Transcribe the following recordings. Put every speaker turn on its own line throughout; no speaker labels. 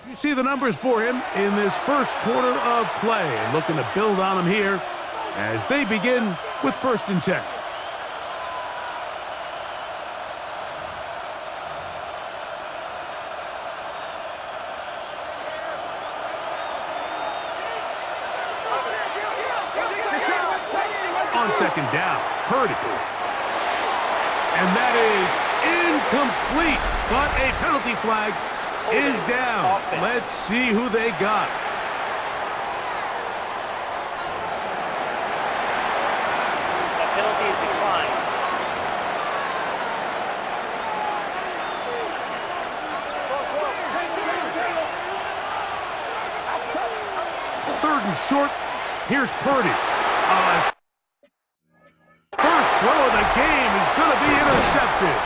You see the numbers for him in this first quarter of play, and looking to build on them here as they begin with 1st and 10. On 2nd down, Purdy. And that is incomplete, but a penalty flag is down. Let's see who they got.
The penalty is declined.
Third and short. Here's Purdy. First throw of the game is going to be intercepted.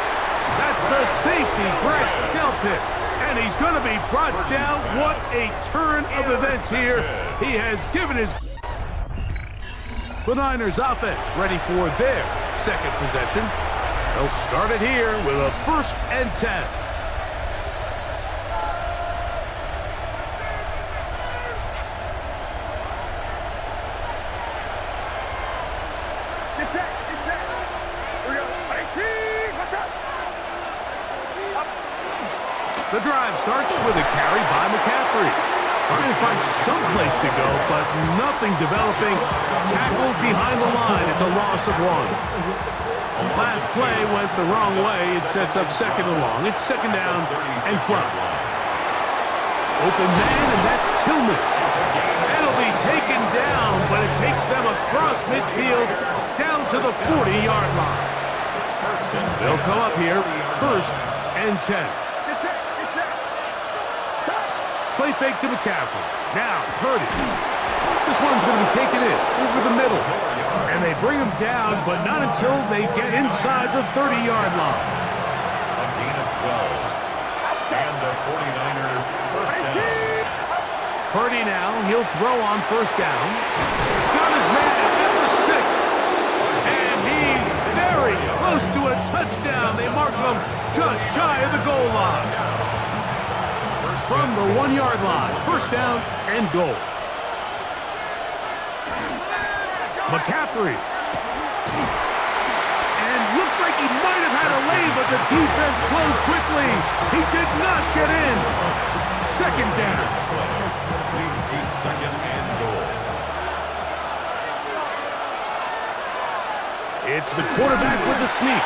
That's the safety, Greg Delpit. And he's going to be brought down. What a turn of events here. He has given his... The Niners offense ready for their 2nd possession. They'll start it here with a 1st and 10. The drive starts with a carry by McCaffrey. Trying to find some place to go, but nothing developing. Tackled behind the line. It's a loss of 1. Last play went the wrong way. It sets up 2nd and long. It's 2nd down and 12. Open man, and that's Tillman. It'll be taken down, but it takes them across midfield down to the 40-yard line. They'll come up here, 1st and 10. Play fake to McCaffrey. Now, Purdy. This one's going to be taken in over the middle. And they bring him down, but not until they get inside the 30-yard line.
A gain of 12. And the 49ers first down.
Purdy now, he'll throw on 1st down. Got his man at the 6. And he's very close to a touchdown. They mark him just shy of the goal line. From the 1-yard line, 1st down and goal. McCaffrey. And looked like he might have had a lane, but the defense closed quickly. He did not get in. 2nd down.
Leads to 2nd and goal.
It's the quarterback with the sneak.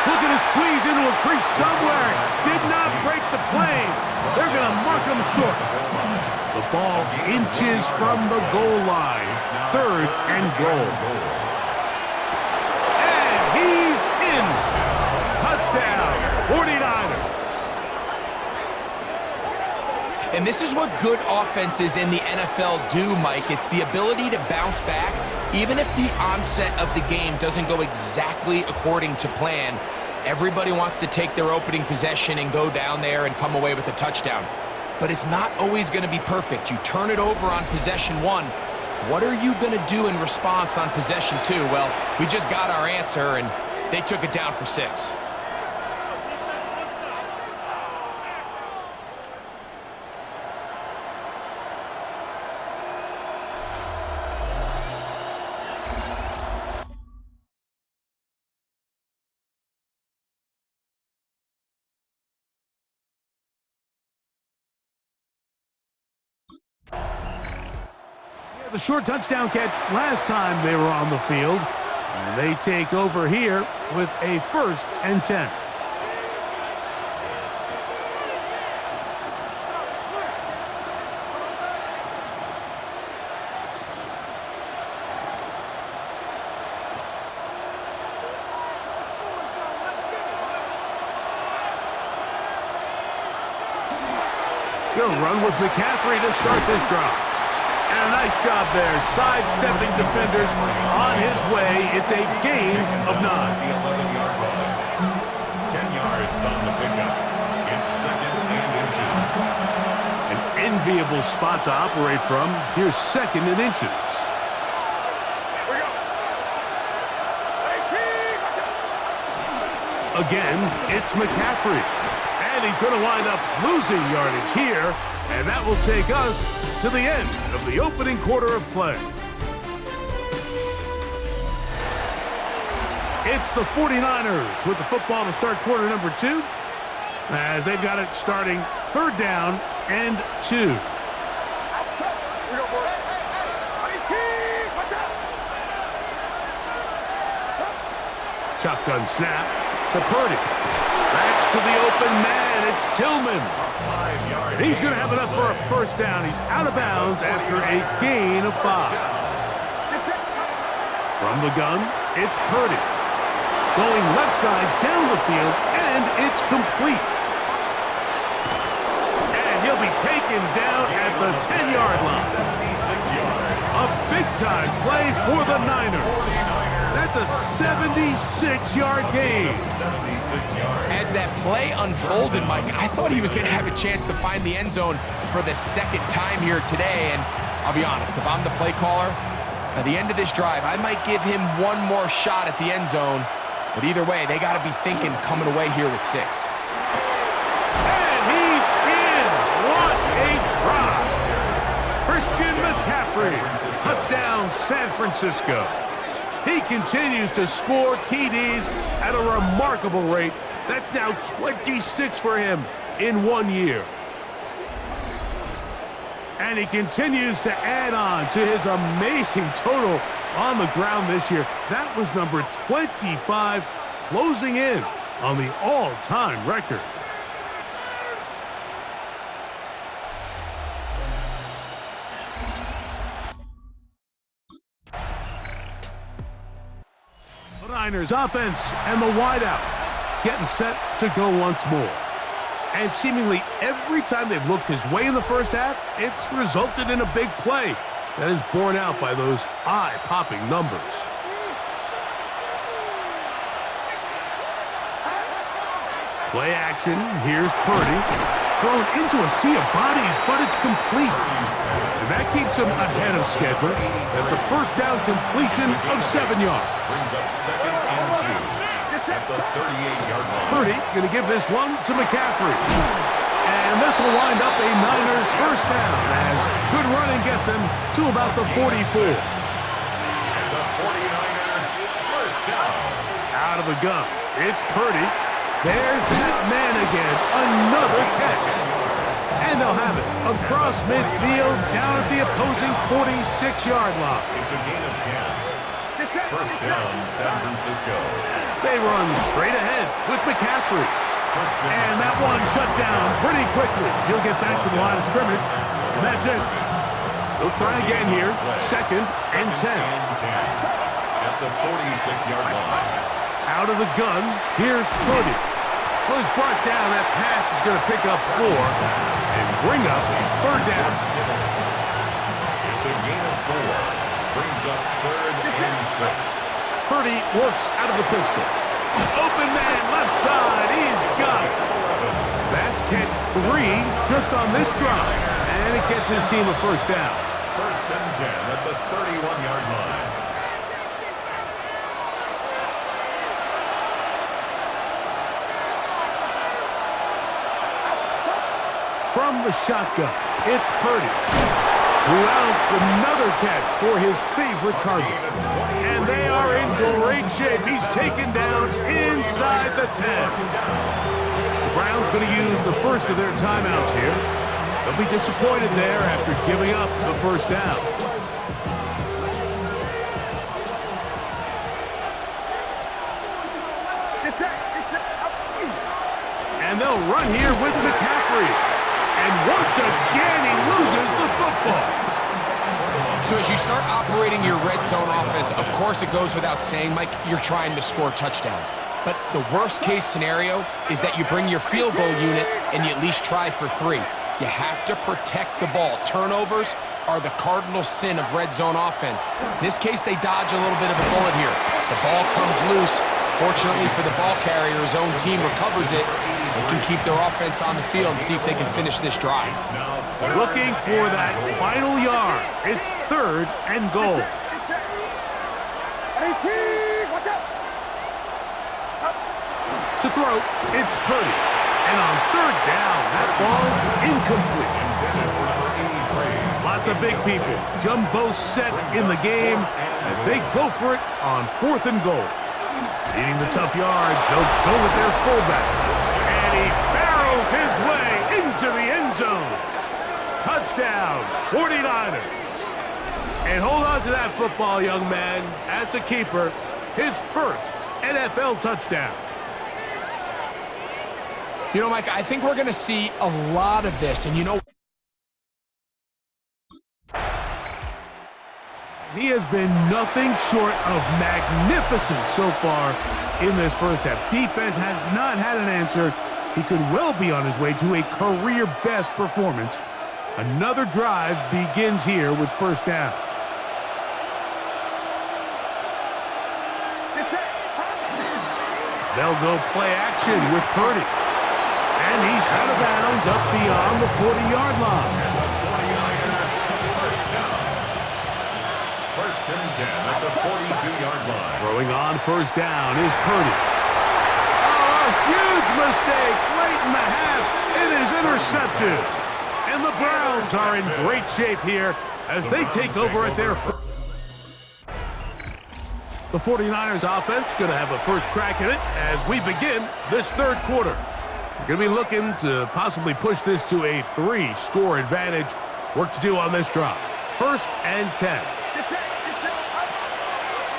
Looking to squeeze into a crease somewhere. Did not break the plane. They're going to mark him short. The ball inches from the goal line. 3rd and goal. And he's in. Touchdown, 49ers.
And this is what good offenses in the NFL do, Mike. It's the ability to bounce back, even if the onset of the game doesn't go exactly according to plan. Everybody wants to take their opening possession and go down there and come away with a touchdown. But it's not always going to be perfect. You turn it over on possession 1. What are you going to do in response on possession 2? Well, we just got our answer, and they took it down for 6.
The short touchdown catch last time they were on the field. And they take over here with a 1st and 10. He'll run with McCaffrey to start this drive. And a nice job there, sidestepping defenders on his way. It's a gain of 9.
11-yard line. 10 yards on the pickup. It's 2nd and inches.
An enviable spot to operate from. Here's 2nd and inches. Again, it's McCaffrey. And he's going to wind up losing yardage here And that will take us to the end of the opening quarter of play. It's the 49ers with the football to start quarter number 2, as they've got it starting 3rd down and 2. Shotgun snap to Purdy. Backs to the open man. It's Tillman. He's going to have enough for a first down. He's out of bounds after a gain of 5. From the gun, it's Purdy. Going left side down the field, and it's complete. And he'll be taken down at the 10-yard line. A big-time play for the Niners. That's a 76-yard gain.
As that play unfolded, Mike, I thought he was going to have a chance to find the end zone for the 2nd time here today. And I'll be honest, if I'm the play caller, at the end of this drive, I might give him one more shot at the end zone. But either way, they got to be thinking coming away here with 6.
And he's in. What a drive. Christian McCaffrey. Touchdown, San Francisco. He continues to score TDs at a remarkable rate. That's now 26 for him in 1 year. And he continues to add on to his amazing total on the ground this year. That was number 25, closing in on the all-time record. The Niners offense and the wideout getting set to go once more. And seemingly every time they've looked his way in the first half, it's resulted in a big play that is borne out by those eye-popping numbers. Play action, here's Purdy. Thrown into a sea of bodies, but it's complete. And that keeps him ahead of schedule. That's a first down completion of 7 yards.
Brings up 2nd and 2 at the 38-yard line.
Purdy going to give this one to McCaffrey. And this will wind up a Niners first down as good running gets him to about the 44.
And the 49er first down.
Out of the gun, it's Purdy. There's that man again, another catch. And they'll have it across midfield down at the opposing 46-yard line.
It's a gain of 10. First down, San Francisco.
They run straight ahead with McCaffrey. And that one shut down pretty quickly. He'll get back to the line of scrimmage, and that's it. They'll try again here, 2nd and 10.
At the 46-yard line.
Out of the gun, here's Purdy. Well, he's brought down. That pass is going to pick up 4 and bring up 3rd down.
It's a gain of 4. Brings up 3rd and 6.
Purdy works out of the pistol. Open man, left side. He's got it. That's catch 3 just on this drive. And it gets his team a first down.
1st and 10 at the 31-yard line.
From the shotgun, it's Purdy, who outs another catch for his favorite target. And they are in great shape. He's taken down inside the 10. The Browns going to use the first of their timeouts here. They'll be disappointed there after giving up the first down. And they'll run here with McCaffrey. And once again, he loses the football.
So as you start operating your red zone offense, of course it goes without saying, Mike, you're trying to score touchdowns. But the worst case scenario is that you bring your field goal unit and you at least try for 3. You have to protect the ball. Turnovers are the cardinal sin of red zone offense. In this case, they dodge a little bit of a bullet here. The ball comes loose. Fortunately for the ball carrier, his own team recovers it. They can keep their offense on the field and see if they can finish this drive.
Looking for that final yard. It's 3rd and goal. To throw, it's Purdy. And on 3rd down, that ball incomplete.
intended for number 83.
Lots of big people. Jumbo set in the game as they go for it on 4th and goal. Needing the tough yards, they'll go with their fullback. And he barrels his way into the end zone. Touchdown, 49ers. And hold on to that football, young man. That's a keeper. His first NFL touchdown.
You know, Mike, I think we're going to see a lot of this. And you know,
he has been nothing short of magnificent so far in this first half. Defense has not had an answer. He could well be on his way to a career-best performance. Another drive begins here with first down. They'll go play action with Purdy. And he's out of bounds up beyond the 40-yard line.
First down. First and 10 at the 42-yard line.
Throwing on first down is Purdy. Oh, a huge mistake late in the half. It is intercepted. And the Browns are in great shape here as they take over at their... The 49ers offense going to have a first crack at it as we begin this third quarter. We're going to be looking to possibly push this to a 3-score advantage. Work to do on this drive. First and 10.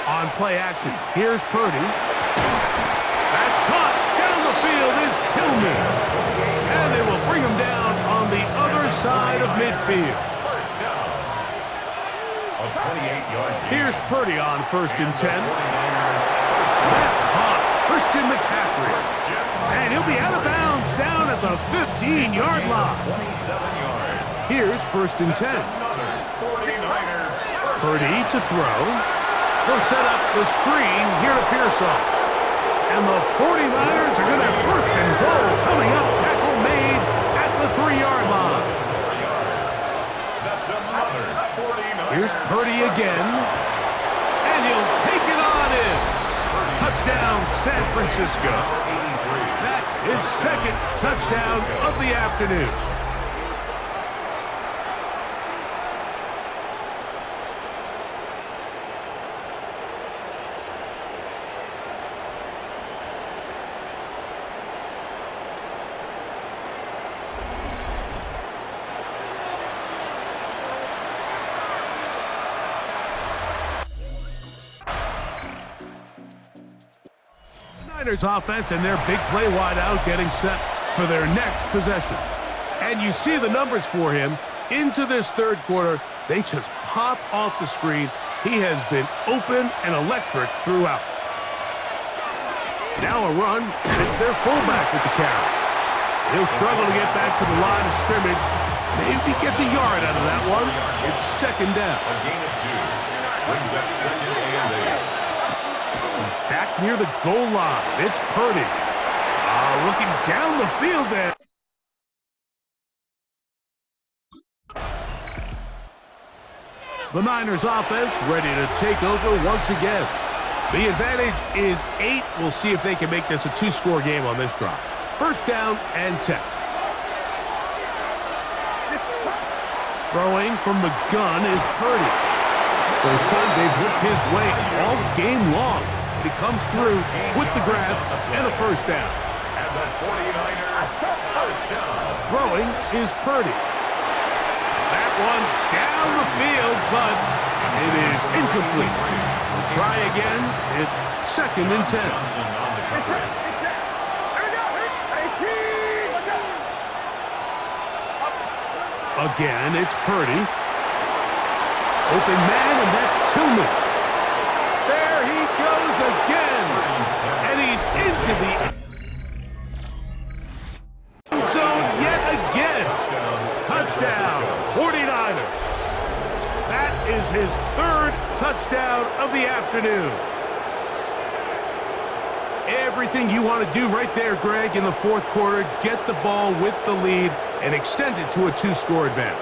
On play action, here's Purdy. That's caught. Down the field is Tillman. And they will bring him down on the other side of midfield.
First down. A 28-yard gain.
Here's Purdy on first and 10. That's caught. Christian McCaffrey. And he'll be out of bounds down at the 15-yard line.
27 yards.
Here's first and 10.
Another 49er.
Purdy to throw. They'll set up the screen here to Pearsall. And the 49ers are going to have first and goal coming up. Tackle made at the 3-yard line.
That's another 49er.
Here's Purdy again. And he'll take it on in. Touchdown, San Francisco. That is second touchdown of the afternoon. Niners offense and their big play wide out getting set for their next possession. And you see the numbers for him into this third quarter. They just pop off the screen. He has been open and electric throughout. Now a run, and it's their fullback with the carry. He'll struggle to get back to the line of scrimmage. Maybe gets a yard out of that one. It's second down.
A gain of 2. Brings up second and 8.
Back near the goal line, it's Purdy. Looking down the field there. The Niners offense ready to take over once again. The advantage is 8. We'll see if they can make this a 2-score game on this drive. First down and 10. Throwing from the gun is Purdy. First time they've looked his way all game long. He comes through with the grab and a first down.
And the 49ers first down.
Throwing is Purdy. That one down the field, but it is incomplete. We'll try again. It's second and 10. Again, it's Purdy. Open man, and that's Tillman. There he goes again. And he's into the end zone yet again. Touchdown, 49ers. That is his third touchdown of the afternoon. Everything you want to do right there, Greg, in the fourth quarter. Get the ball with the lead and extend it to a 2-score advantage.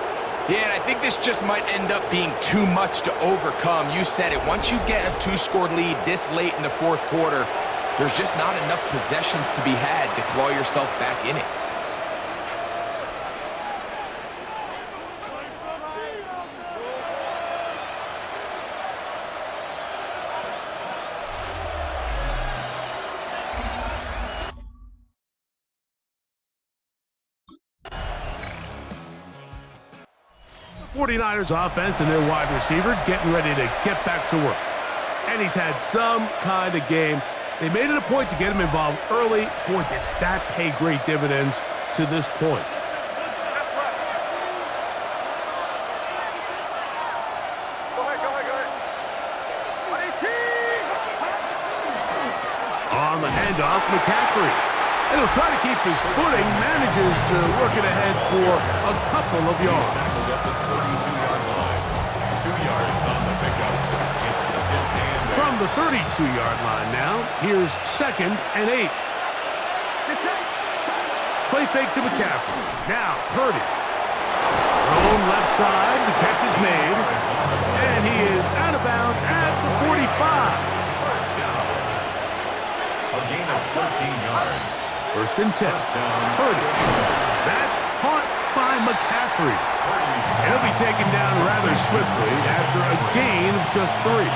Yeah, and I think this just might end up being too much to overcome. You said it. Once you get a 2-score lead this late in the fourth quarter, there's just not enough possessions to be had to claw yourself back in it.
49ers offense and their wide receiver getting ready to get back to work. And he's had some kind of game. They made it a point to get him involved early. Boy, did that pay great dividends to this point. On the handoff, McCaffrey. And he'll try to keep his footing, manages to work it ahead for a couple of yards.
Tackled at the 32-yard line. 2 yards on the pickup. It's second and 8.
From the 32-yard line now, here's 2nd and 8. Play fake to McCaffrey. Now, Purdy. Thrown left side, the catch is made. And he is out of bounds at the 45.
First down. A gain of 13 yards.
1st and 10.
First down.
Purdy. That's caught by McCaffrey. He'll be taken down rather swiftly after a gain of just 3.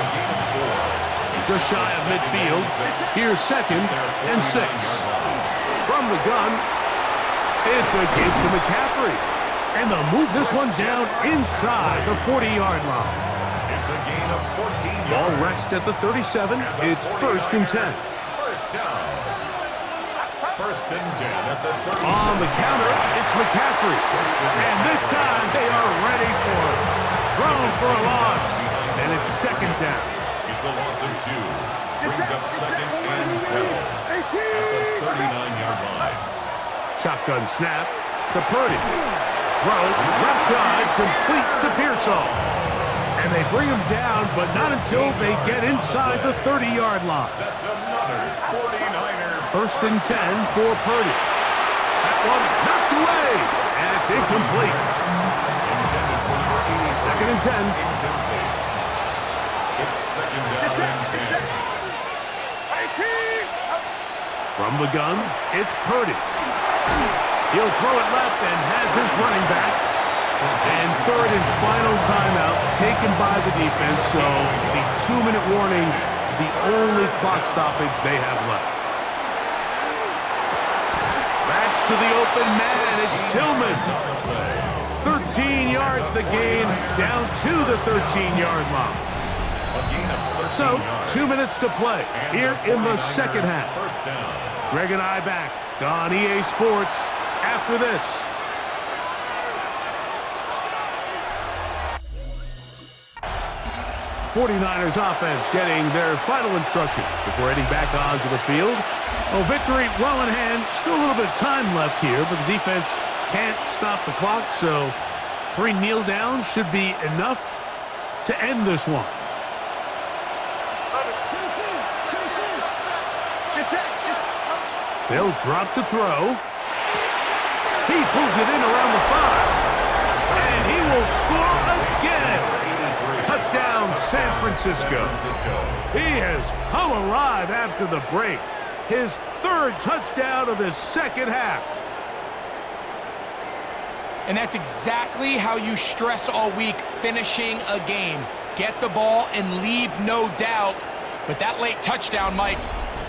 Just shy of midfield. Here's 2nd and 6. From the gun, it's a give to McCaffrey. And they'll move this one down inside the 40-yard line.
It's a gain of 14 yards.
Ball rests at the 37. It's 1st and 10.
First down. 1st and 10 at the 37.
On the counter, it's McCaffrey. And this time they are ready for it. Thrown for a loss. And it's 2nd down.
It's a loss of 2. Brings up 2nd and 12 at the 39-yard line.
Shotgun snap to Purdy. Throw left side, complete to Pearsall. And they bring him down, but not until they get inside the 30-yard line.
That's another 49er.
1st and 10 for Purdy. That one knocked away. And it's incomplete.
Intended for your
2nd and 10.
Incomplete. It's 2nd down and 10.
From the gun, it's Purdy. He'll throw it left and has his running back. And 3rd and final timeout taken by the defense, so the 2-minute warning, the only clock stoppage they have left. Backs to the open man, it's Tillman. 13 yards the gain, down to the 13-yard line. So, 2 minutes to play here in the 2nd half.
First down.
Greg and I back on EA Sports after this. '49ers offense getting their final instruction before heading back onto the field. Oh, victory well in hand. Still a little bit of time left here, but the defense can't stop the clock, so 3 kneel downs should be enough to end this one. They'll drop to throw. He pulls it in around the 5. And he will score again. Touchdown, San Francisco. He has come alive after the break. His 3rd touchdown of the 2nd half.
And that's exactly how you stress all week, finishing a game. Get the ball and leave no doubt. But that late touchdown, Mike,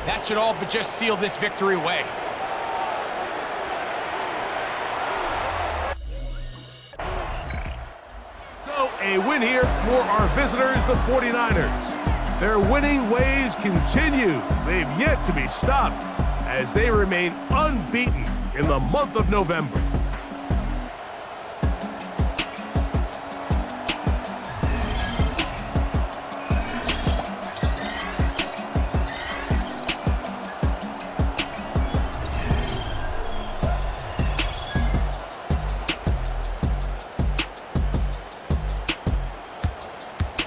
that should all but just seal this victory away.
So a win here for our visitors, the 49ers. Their winning ways continue. They've yet to be stopped as they remain unbeaten in the month of November.